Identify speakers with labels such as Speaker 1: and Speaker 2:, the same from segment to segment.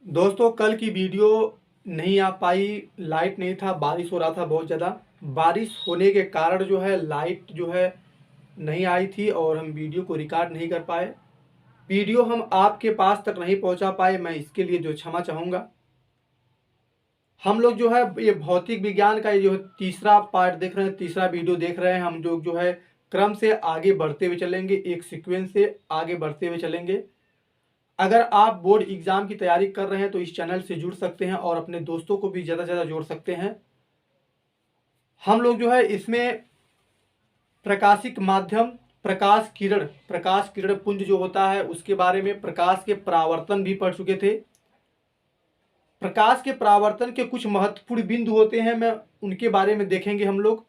Speaker 1: दोस्तों कल की वीडियो नहीं आ पाई। लाइट नहीं था, बारिश हो रहा था बहुत ज़्यादा। बारिश होने के कारण जो है लाइट जो है नहीं आई थी और हम वीडियो को रिकॉर्ड नहीं कर पाए। वीडियो हम आपके पास तक नहीं पहुंचा पाए, मैं इसके लिए जो क्षमा चाहूँगा। हम लोग जो है ये भौतिक विज्ञान का ये जो तीसरा पार्ट देख रहे हैं, तीसरा वीडियो देख रहे हैं। हम जो है क्रम से आगे बढ़ते हुए चलेंगे, एक सीक्वेंस से आगे बढ़ते हुए चलेंगे। अगर आप बोर्ड एग्जाम की तैयारी कर रहे हैं तो इस चैनल से जुड़ सकते हैं और अपने दोस्तों को भी ज़्यादा से ज़्यादा जोड़ सकते हैं। हम लोग जो है इसमें प्रकाशिक माध्यम, प्रकाश किरण पुंज जो होता है उसके बारे में, प्रकाश के परावर्तन भी पढ़ चुके थे। प्रकाश के परावर्तन के कुछ महत्वपूर्ण बिंदु होते हैं, मैं उनके बारे में देखेंगे हम लोग।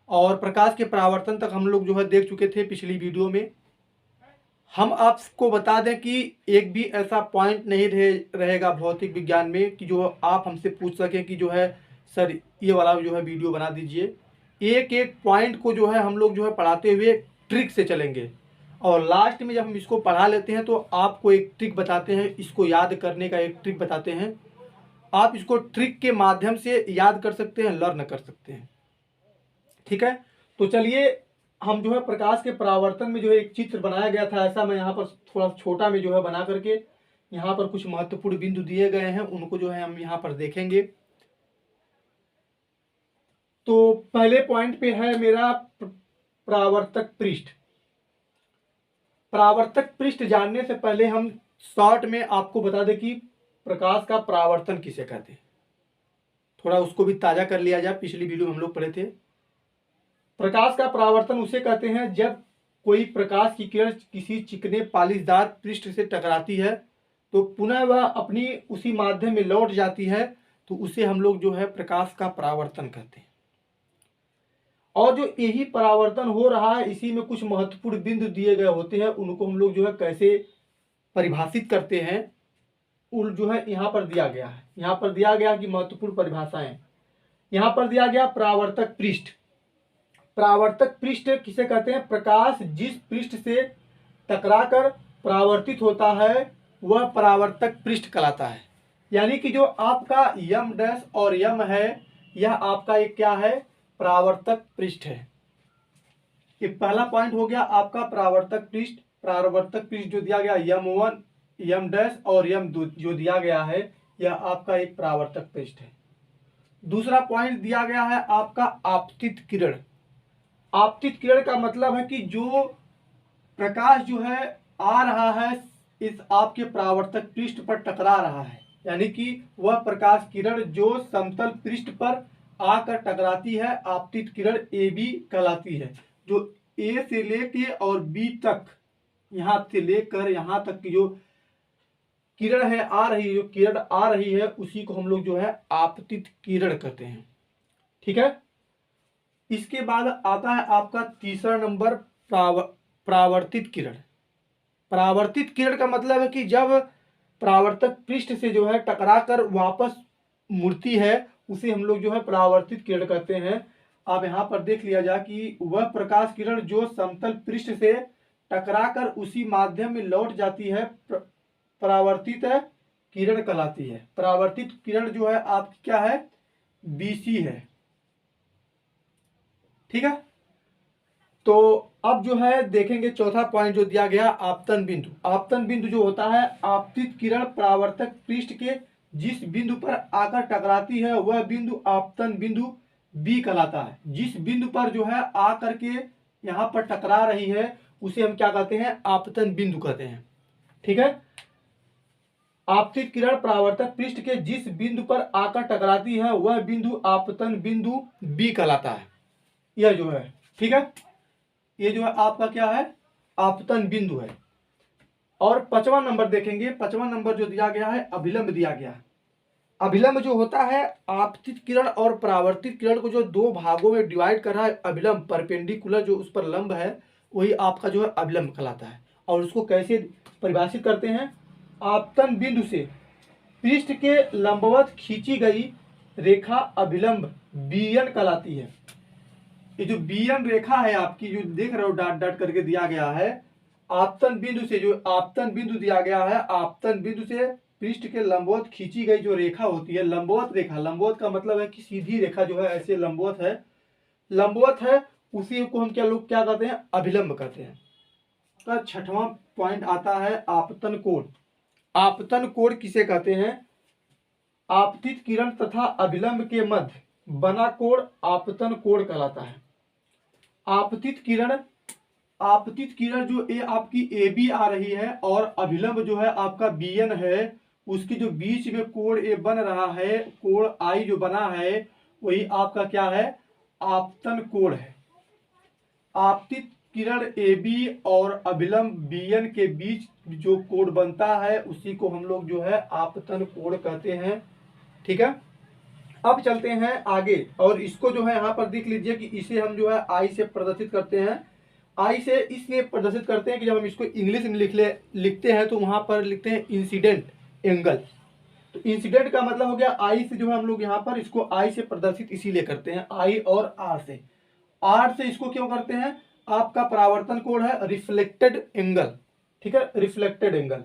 Speaker 1: और प्रकाश के परावर्तन तक हम लोग जो है देख चुके थे पिछली वीडियो में। हम आपको बता दें कि एक भी ऐसा पॉइंट नहीं रहेगा भौतिक विज्ञान में कि जो आप हमसे पूछ सकें कि जो है सर ये वाला जो है वीडियो बना दीजिए। एक एक पॉइंट को जो है हम लोग जो है पढ़ाते हुए ट्रिक से चलेंगे और लास्ट में जब हम इसको पढ़ा लेते हैं तो आपको एक ट्रिक बताते हैं, इसको याद करने का एक ट्रिक बताते हैं। आप इसको ट्रिक के माध्यम से याद कर सकते हैं, लर्न कर सकते हैं। ठीक है, तो चलिए हम जो है प्रकाश के परावर्तन में जो है एक चित्र बनाया गया था ऐसा, मैं यहाँ पर थोड़ा छोटा में जो है बना करके यहाँ पर कुछ महत्वपूर्ण बिंदु दिए गए हैं, उनको जो है हम यहाँ पर देखेंगे। तो पहले पॉइंट पे है मेरा परावर्तक पृष्ठ। परावर्तक पृष्ठ जानने से पहले हम शॉर्ट में आपको बता दें कि प्रकाश का परावर्तन किसे कहते हैं। थोड़ा उसको भी ताजा कर लिया जाए, पिछली वीडियो में हम लोग पढ़े थे। प्रकाश का परावर्तन उसे कहते हैं जब कोई प्रकाश की किरण किसी चिकने पालिशदार पृष्ठ से टकराती है तो पुनः वह अपनी उसी माध्यम में लौट जाती है, तो उसे हम लोग जो है प्रकाश का परावर्तन कहते हैं। और जो यही परावर्तन हो रहा है इसी में कुछ महत्वपूर्ण बिंदु दिए गए होते हैं, उनको हम लोग जो है कैसे परिभाषित करते हैं उन जो है यहाँ पर दिया गया है। यहाँ पर दिया गया कि महत्वपूर्ण परिभाषाएं यहाँ पर दिया गया। परावर्तक पृष्ठ, परावर्तक पृष्ठ किसे कहते हैं? प्रकाश जिस पृष्ठ से टकराकर परावर्तित होता है वह परावर्तक पृष्ठ कहलाता है। यानी कि जो आपका यम डैश और यम है यह आपका एक क्या है? परावर्तक पृष्ठ है। ये पहला पॉइंट हो गया आपका परावर्तक पृष्ठ। परावर्तक पृष्ठ जो दिया गया यम वन, यम डैश और यम दो जो दिया गया है यह आपका एक परावर्तक पृष्ठ है। दूसरा पॉइंट दिया गया है आपका आपतित किरण। आपतित किरण का मतलब है कि जो प्रकाश जो है आ रहा है इस आपके परावर्तक पृष्ठ पर टकरा रहा है, यानी कि वह प्रकाश किरण जो समतल पृष्ठ पर आकर टकराती है आपतित किरण ए बी कहलाती है। जो ए से लेके और बी तक, यहां से लेकर यहां तक की जो किरण है आ रही, जो किरण आ रही है उसी को हम लोग जो है आपतित किरण कहते हैं। ठीक है, इसके बाद आता है आपका तीसरा नंबर परावर्तित किरण। परावर्तित किरण का मतलब है कि जब परावर्तक पृष्ठ से जो है टकराकर वापस मुड़ती है उसे हम लोग जो है परावर्तित किरण कहते हैं। आप यहाँ पर देख लिया जाए कि वह प्रकाश किरण जो समतल पृष्ठ से टकराकर उसी माध्यम में लौट जाती है परावर्तित किरण कहलाती है। परावर्तित किरण जो है आपकी क्या है? बीसी है। ठीक है, तो अब जो है देखेंगे चौथा पॉइंट जो दिया गया आपतन बिंदु। आपतन बिंदु जो होता है आपतित किरण परावर्तक पृष्ठ के जिस बिंदु पर आकर टकराती है वह बिंदु आपतन बिंदु बी कहलाता है। जिस बिंदु पर जो है आकर के यहाँ पर टकरा रही है उसे हम क्या कहते हैं? आपतन बिंदु कहते हैं। ठीक है, आपतित किरण परावर्तक पृष्ठ के जिस बिंदु पर आकर टकराती है वह बिंदु आपतन बिंदु बी कहलाता है। यह जो है, ठीक है, ये जो है आपका क्या है? आपतन बिंदु है। और पांचवा नंबर देखेंगे। पांचवा नंबर जो दिया गया है अभिलंब दिया गया है। अभिलंब जो होता है आपतित किरण और परावर्तित किरण को जो दो भागों में डिवाइड कर रहा है अभिलंब, परपेंडिकुलर जो उस पर लंब है वही आपका जो है अभिलंब कहलाता है। और उसको कैसे परिभाषित करते हैं? आपतन बिंदु से पृष्ठ के लंबवत खींची गई रेखा अभिलंब बीएन कहलाती है। ये जो बीएन रेखा है आपकी जो देख रहे हो डॉट डॉट करके दिया गया है, आपतन बिंदु से जो आपतन बिंदु दिया गया है आपतन बिंदु से पृष्ठ के लंबवत खींची गई जो रेखा होती है, लंबवत रेखा, लंबवत का मतलब है कि सीधी रेखा जो है ऐसे लंबवत है, लंबवत है, उसी को हम लोग क्या कहते हैं, अभिलंब कहते हैं। का छठवां पॉइंट आता है आपतन कोण। आपतन कोण किसे कहते हैं? आपतित किरण तथा अभिलंब के मध्य बना कोण आपतन कोण कहलाता है। आपतित किरण, आपतित किरण जो ये आपकी ए बी आ रही है और अभिलंब जो है आपका बी एन है, उसके जो बीच में कोण ए बन रहा है, कोण आई जो बना है, वही आपका क्या है, आपतन कोण है। आपतित किरण ए बी और अभिलंब बी एन के बीच जो कोण बनता है उसी को हम लोग जो है आपतन कोण कहते हैं। ठीक है, अब चलते हैं आगे और इसको जो है यहाँ पर देख लीजिए कि इसे हम जो है आई से प्रदर्शित करते हैं। आई से इसलिए प्रदर्शित करते हैं कि जब हम इसको इंग्लिश में लिखते हैं तो वहां पर लिखते हैं इंसिडेंट एंगल। तो इंसिडेंट का मतलब हो गया आई से, जो है हम लोग यहाँ पर इसको आई से प्रदर्शित इसीलिए करते हैं, आई और आर से। आर से इसको क्यों करते हैं? आपका परावर्तन कोण है रिफ्लेक्टेड एंगल। ठीक है, रिफ्लेक्टेड एंगल।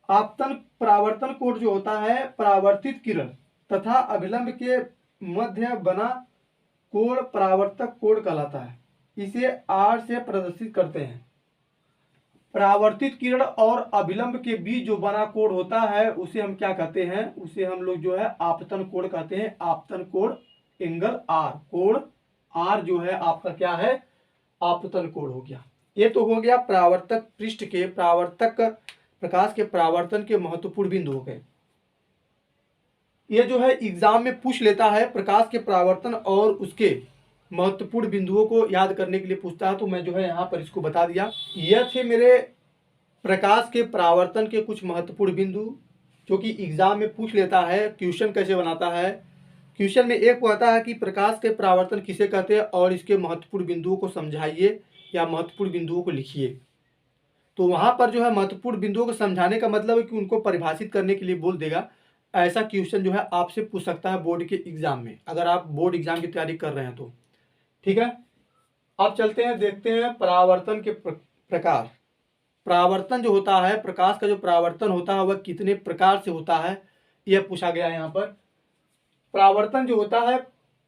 Speaker 1: आपतन परावर्तन कोण जो होता है परावर्तित किरण तथा अभिलंब के मध्य बना कोण परावर्तक कोण कहलाता है। इसे आर से प्रदर्शित करते हैं। परावर्तित किरण और अभिलंब के बीच जो बना कोण होता है उसे हम क्या कहते हैं? उसे हम लोग जो है आपतन कोण कहते हैं। आपतन कोण एंगल आर, कोण आर जो है आपका क्या है, आपतन कोण हो गया। ये तो हो गया परावर्तक पृष्ठ के, परावर्तक प्रकाश के परावर्तन के महत्वपूर्ण बिंदु हो गए। ये जो है एग्जाम में पूछ लेता है, प्रकाश के परावर्तन और उसके महत्वपूर्ण बिंदुओं को याद करने के लिए पूछता है, तो मैं जो है यहाँ पर इसको बता दिया। यह थे मेरे प्रकाश के परावर्तन के कुछ महत्वपूर्ण बिंदु जो कि एग्जाम में पूछ लेता है। क्वेश्चन कैसे बनाता है? क्वेश्चन में एक कहता है कि प्रकाश के परावर्तन किसे कहते हैं और इसके महत्वपूर्ण बिंदुओं को समझाइए या महत्वपूर्ण बिंदुओं को लिखिए। तो वहां पर जो है महत्वपूर्ण बिंदुओं को समझाने का मतलब है कि उनको परिभाषित करने के लिए बोल देगा। ऐसा क्वेश्चन जो है आपसे पूछ सकता है बोर्ड के एग्जाम में, अगर आप बोर्ड एग्जाम की तैयारी कर रहे हैं तो। ठीक है, अब चलते हैं, देखते हैं परावर्तन के प्रकार। परावर्तन जो होता है, प्रकाश का जो परावर्तन होता है वह कितने प्रकार से होता है, यह पूछा गया है यहाँ पर। परावर्तन जो होता है,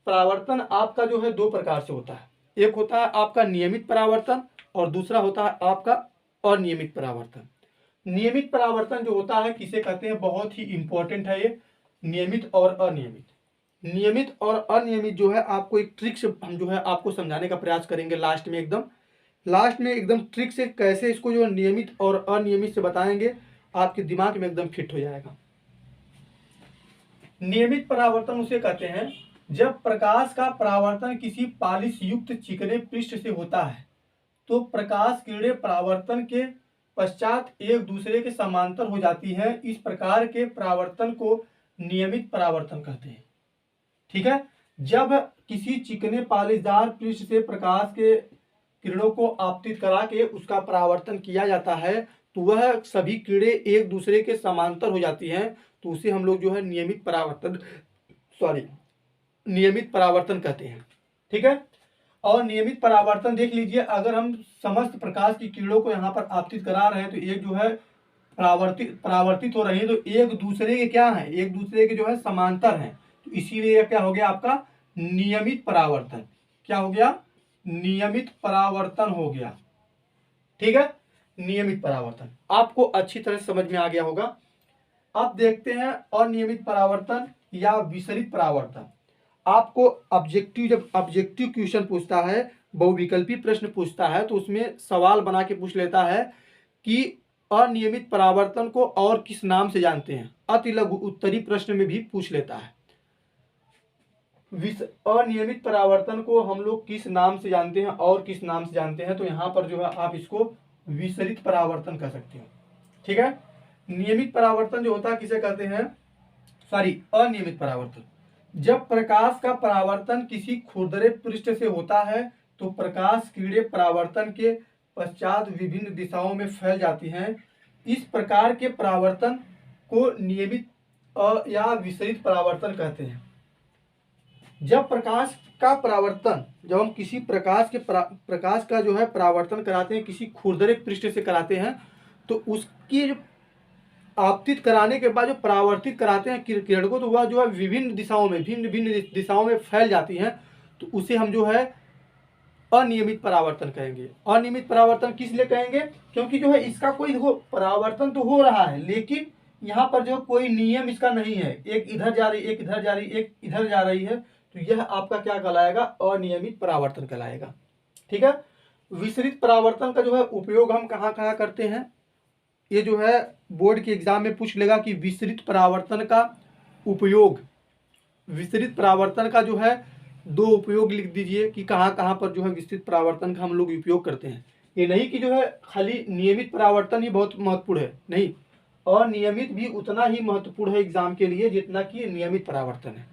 Speaker 1: परावर्तन आपका जो है दो प्रकार से होता है। एक होता है आपका नियमित परावर्तन और दूसरा होता है आपका अनियमित परावर्तन। नियमित परावर्तन जो होता है किसे कहते हैं? बहुत ही इंपॉर्टेंट है ये, नियमित और अनियमित। नियमित और अनियमित जो है आपको एक ट्रिक से हम जो है आपको समझाने का प्रयास करेंगे लास्ट में एकदम ट्रिक से कैसे इसको जो नियमित और अनियमित से बताएंगे, आपके दिमाग में एकदम फिट हो जाएगा। नियमित परावर्तन उसे कहते हैं जब प्रकाश का परावर्तन किसी पालिश युक्त चिकने पृष्ठ से होता है तो प्रकाश किरणें परावर्तन के पश्चात एक दूसरे के समांतर हो जाती है। इस प्रकार के परावर्तन को नियमित परावर्तन कहते हैं। ठीक है, जब किसी चिकने पालिशदार पृष्ठ से प्रकाश के किरणों को आपतित करा के उसका परावर्तन किया जाता है तो वह सभी किरणें एक दूसरे के समांतर हो जाती हैं, तो उसे हम लोग जो है नियमित परावर्तन कहते हैं। ठीक है, और नियमित परावर्तन देख लीजिए, अगर हम समस्त प्रकाश की किरणों को यहाँ पर आपतित करा रहे हैं तो एक जो है परावर्तित हो रही है, तो एक दूसरे के क्या है, एक दूसरे के जो है समांतर हैं, तो इसीलिए क्या हो गया आपका नियमित परावर्तन। क्या हो गया? नियमित परावर्तन हो गया। ठीक है, नियमित परावर्तन आपको अच्छी तरह समझ में आ गया होगा। अब देखते हैं अनियमित परावर्तन या विसरित परावर्तन। आपको जब ऑब्जेक्टिव क्वेश्चन पूछता है, बहुविकल्पी प्रश्न पूछता है, तो उसमें सवाल बना के पूछ लेता है कि अनियमित परावर्तन को और किस नाम से जानते हैं। अति लघु उत्तरी प्रश्न में भी पूछ लेता है अनियमित परावर्तन को हम लोग किस नाम से जानते हैं और किस नाम से जानते हैं, तो यहाँ पर जो है आप इसको विसरित परावर्तन कह सकते हो। ठीक है, नियमित परावर्तन जो होता है किसे कहते हैं? अनियमित परावर्तन जब प्रकाश का परावर्तन किसी खुरदरे पृष्ठ से होता है तो प्रकाश किरणें परावर्तन के पश्चात विभिन्न दिशाओं में फैल जाती हैं। इस प्रकार के परावर्तन को नियमित या विसरित परावर्तन कहते हैं। जब प्रकाश का परावर्तन, जब हम किसी प्रकाश का जो है परावर्तन कराते हैं, किसी खुरदरे पृष्ठ से कराते हैं, तो उसकी आपतित कराने के बाद जो परावर्तित कराते हैं किरण को, तो वह जो है विभिन्न दिशाओं में, भिन्न भिन्न दिशाओं में फैल जाती हैं, तो उसे हम जो है अनियमित परावर्तन कहेंगे। अनियमित परावर्तन किस लिए कहेंगे? क्योंकि जो है इसका कोई परावर्तन तो हो रहा है, लेकिन यहाँ पर जो कोई नियम इसका नहीं है, एक इधर जा रही, एक इधर जा रही, एक इधर जा रही है, तो यह आपका क्या कहलाएगा? अनियमित परावर्तन कहलाएगा। ठीक है। विसरित परावर्तन का जो है उपयोग हम कहाँ कहाँ करते हैं, ये जो है बोर्ड के एग्जाम में पूछ लेगा कि विसरित परावर्तन का उपयोग, विसरित परावर्तन का जो है 2 उपयोग लिख दीजिए कि कहाँ कहाँ पर जो है विसरित परावर्तन का हम लोग उपयोग करते हैं। ये नहीं कि जो है खाली नियमित परावर्तन ही बहुत महत्वपूर्ण है, नहीं, अनियमित भी उतना ही महत्वपूर्ण है एग्जाम के लिए जितना कि नियमित परावर्तन है।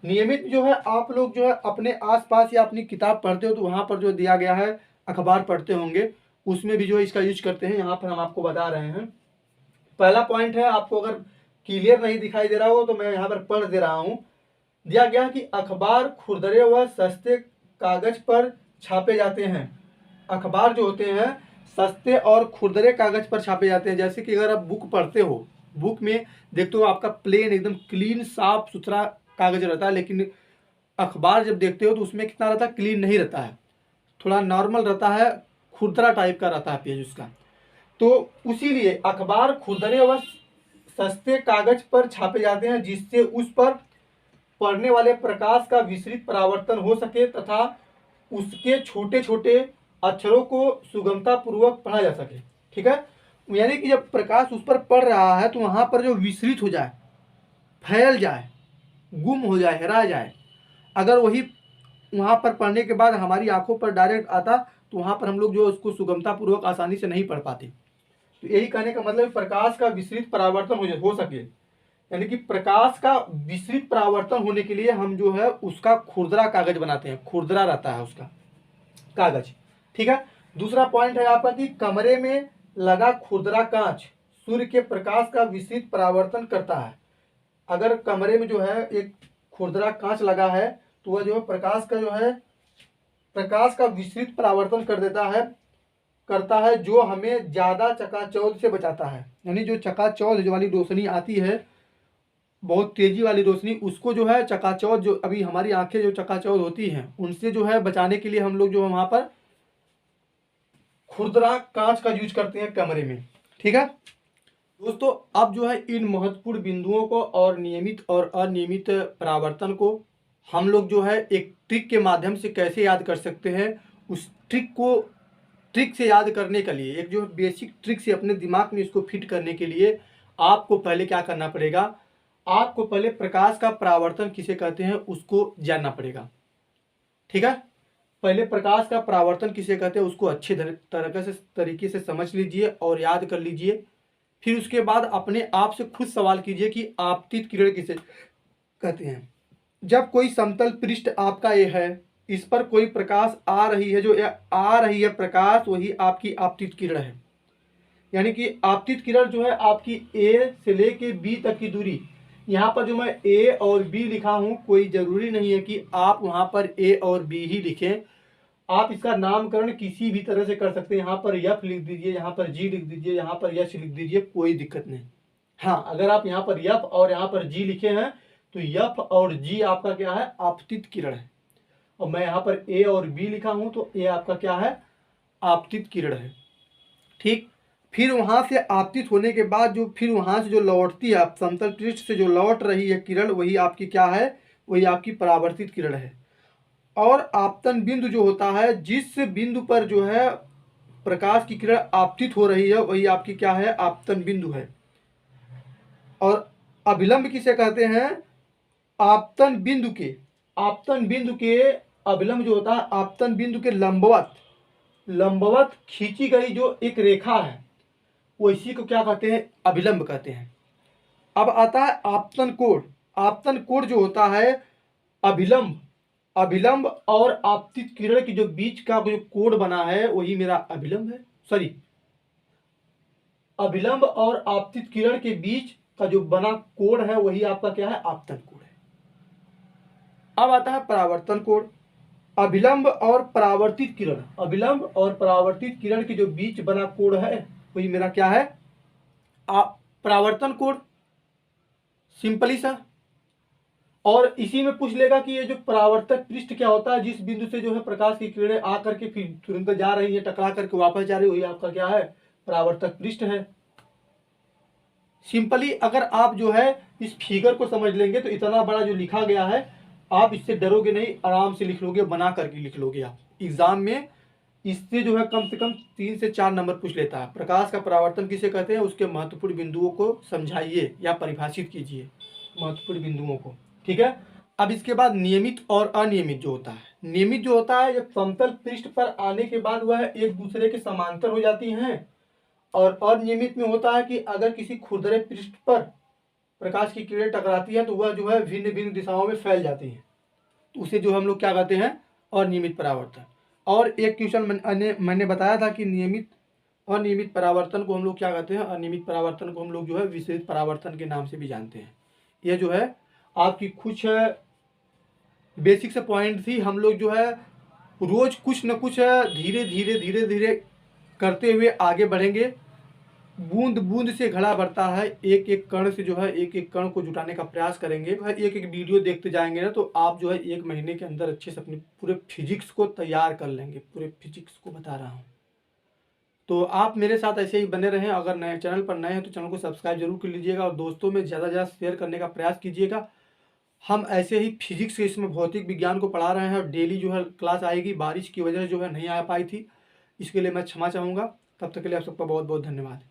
Speaker 1: नियमित जो है आप लोग जो है अपने आसपास या अपनी किताब पढ़ते हो तो वहाँ पर जो दिया गया है, अखबार पढ़ते होंगे, उसमें भी जो है इसका यूज करते हैं। यहाँ पर हम आपको बता रहे हैं। पहला पॉइंट है, आपको अगर क्लियर नहीं दिखाई दे रहा हो तो मैं यहाँ पर पढ़ दे रहा हूँ। दिया गया कि अखबार खुरदरे व सस्ते कागज पर छापे जाते हैं। अखबार जो होते हैं सस्ते और खुरदरे कागज पर छापे जाते हैं। जैसे कि अगर आप बुक पढ़ते हो, बुक में देखते हो आपका प्लेन एकदम क्लीन साफ सुथरा कागज रहता है, लेकिन अखबार जब देखते हो तो उसमें कितना रहता है? क्लीन नहीं रहता है, थोड़ा नॉर्मल रहता है, खुरदरा टाइप का रहता है पेज उसका। तो उसीलिए अखबार खुरदरे व सस्ते कागज पर छापे जाते हैं, जिससे उस पर पढ़ने वाले प्रकाश का विसरित परावर्तन हो सके तथा उसके छोटे छोटे अक्षरों को सुगमता पूर्वक पढ़ा जा सके। ठीक है। यानी कि जब प्रकाश उस पर पड़ रहा है तो वहाँ पर जो विसरित हो जाए, फैल जाए, गुम हो जाए, हेरा जाए, अगर वही वहाँ पर पढ़ने के बाद हमारी आंखों पर डायरेक्ट आता तो वहाँ पर हम लोग जो उसको सुगमता पूर्वक आसानी से नहीं पढ़ पाते। तो यही कहने का मतलब प्रकाश का विसरित परावर्तन हो सके, यानी कि प्रकाश का विसरित परावर्तन होने के लिए हम जो है उसका खुरदरा कागज बनाते हैं, खुरदरा रहता है उसका कागज। ठीक है। दूसरा पॉइंट है आपका कि कमरे में लगा खुरदरा कांच सूर्य के प्रकाश का विसरित परावर्तन करता है। अगर कमरे में जो है एक खुरदरा कांच लगा है तो वह जो है प्रकाश का विसरित परावर्तन कर देता है, करता है, जो हमें ज़्यादा चकाचौंध से बचाता है। यानी जो चकाचौंध वाली रोशनी आती है, बहुत तेजी वाली रोशनी, उसको जो है चकाचौंध, जो अभी हमारी आंखें जो चकाचौंध होती हैं उनसे जो है बचाने के लिए हम लोग जो है वहाँ पर खुरदरा कांच का यूज करते हैं कमरे में। ठीक है दोस्तों, अब जो है इन महत्वपूर्ण बिंदुओं को और नियमित और अनियमित परावर्तन को हम लोग जो है एक ट्रिक के माध्यम से कैसे याद कर सकते हैं, उस ट्रिक से याद करने के लिए, एक जो बेसिक ट्रिक से अपने दिमाग में इसको फिट करने के लिए आपको पहले क्या करना पड़ेगा? आपको पहले प्रकाश का परावर्तन किसे कहते हैं उसको जानना पड़ेगा। ठीक है। पहले प्रकाश का परावर्तन किसे कहते हैं उसको अच्छे तरीके से समझ लीजिए और याद कर लीजिए। फिर उसके बाद अपने आप से खुद सवाल कीजिए कि आपतित किरण किसे कहते हैं। जब कोई समतल पृष्ठ आपका ये है, इस पर कोई प्रकाश आ रही है, जो आ रही है प्रकाश, वही आपकी आपतित किरण है। यानी कि आपतित किरण जो है आपकी ए से लेके बी तक की दूरी, यहाँ पर जो मैं ए और बी लिखा हूँ, कोई ज़रूरी नहीं है कि आप वहाँ पर ए और बी ही लिखें, आप इसका नामकरण किसी भी तरह से कर सकते हैं। यहाँ पर यफ लिख दीजिए, यहाँ पर जी लिख दीजिए, यहाँ पर यश लिख दीजिए, कोई दिक्कत नहीं। हाँ, अगर आप यहाँ पर यफ और यहाँ पर जी लिखे हैं तो यफ और जी आपका क्या है? आपतित किरण है। और मैं यहाँ पर ए और बी लिखा हूँ तो ए आपका क्या है? आपतित किरण है। ठीक। फिर वहाँ से आपतित होने के बाद जो फिर वहाँ से जो लौटती है, समतल पृष्ठ से जो लौट रही है किरण, वही आपकी क्या है? वही आपकी परावर्तित किरण है। और आपतन बिंदु जो होता है, जिस बिंदु पर जो है प्रकाश की किरण आपतित हो रही है, वही आपकी क्या है? आपतन बिंदु है। और अभिलंब किसे कहते हैं? आपतन बिंदु के अभिलंब जो होता है, आपतन बिंदु के लंबवत खींची गई जो एक रेखा है, वो इसी को क्या कहते हैं? अभिलंब कहते हैं। अब आता है आपतन कोण। आपतन कोण जो होता है अभिलंब और आपतित किरण की जो बीच का जो कोण बना है, वही मेरा अभिलंब है। सॉरी, अभिलंब और आपतित किरण के बीच का जो बना कोण है, वही आपका क्या है? आपतन कोण है। अब आता है परावर्तन कोण। अभिलंब और परावर्तित किरण की जो बीच बना कोण है, वही मेरा क्या है? परावर्तन कोण, सिंपली सा। और इसी में पूछ लेगा कि ये जो परावर्तक पृष्ठ क्या होता है, जिस बिंदु से जो है प्रकाश की किरणें आकर के फिर तुरंत जा रही है, टकरा करके वापस जा रही है, वही आपका क्या है, परावर्तक पृष्ठ है। सिंपली अगर आप जो है इस फिगर को समझ लेंगे तो इतना बड़ा जो लिखा गया है आप इससे डरोगे नहीं, आराम से लिख लोगे, बना करके लिख लोगे। आप एग्जाम में इससे जो है कम से कम 3 से 4 नंबर पूछ लेता है। प्रकाश का परावर्तन किसे कहते हैं, उसके महत्वपूर्ण बिंदुओं को समझाइए या परिभाषित कीजिए, महत्वपूर्ण बिंदुओं को। ठीक है। अब इसके बाद नियमित और अनियमित जो होता है, नियमित जो होता है जब समतल पृष्ठ पर आने के बाद वह एक दूसरे के समांतर हो जाती हैं, और अनियमित में होता है कि अगर किसी खुरदरे पृष्ठ पर प्रकाश की किरणें टकराती हैं तो वह जो है भिन्न भिन्न दिशाओं में फैल जाती हैं, तो उसे जो हम लोग क्या कहते हैं, अनियमित परावर्तन। और एक क्वेश्चन मैंने बताया था कि अनियमित परावर्तन को हम लोग क्या कहते हैं, अनियमित परावर्तन को हम लोग जो है विशेष परावर्तन के नाम से भी जानते हैं। यह जो है आपकी कुछ बेसिक से पॉइंट थी। हम लोग जो है रोज कुछ न कुछ धीरे धीरे करते हुए आगे बढ़ेंगे। बूंद बूंद से घड़ा भरता है, एक एक कण से जो है एक एक कण को जुटाने का प्रयास करेंगे। एक एक वीडियो देखते जाएंगे ना, तो आप जो है 1 महीने के अंदर अच्छे से अपने पूरे फिजिक्स को तैयार कर लेंगे। पूरे फिजिक्स को बता रहा हूँ, तो आप मेरे साथ ऐसे ही बने रहें। अगर नए चैनल पर नए हैं तो चैनल को सब्सक्राइब जरूर कर लीजिएगा और दोस्तों में ज़्यादा से ज़्यादा शेयर करने का प्रयास कीजिएगा। हम ऐसे ही फिजिक्स के इसमें भौतिक विज्ञान को पढ़ा रहे हैं और डेली जो है क्लास आएगी। बारिश की वजह से जो है नहीं आ पाई थी, इसके लिए मैं क्षमा चाहूँगा। तब तक के लिए आप सबका बहुत बहुत धन्यवाद।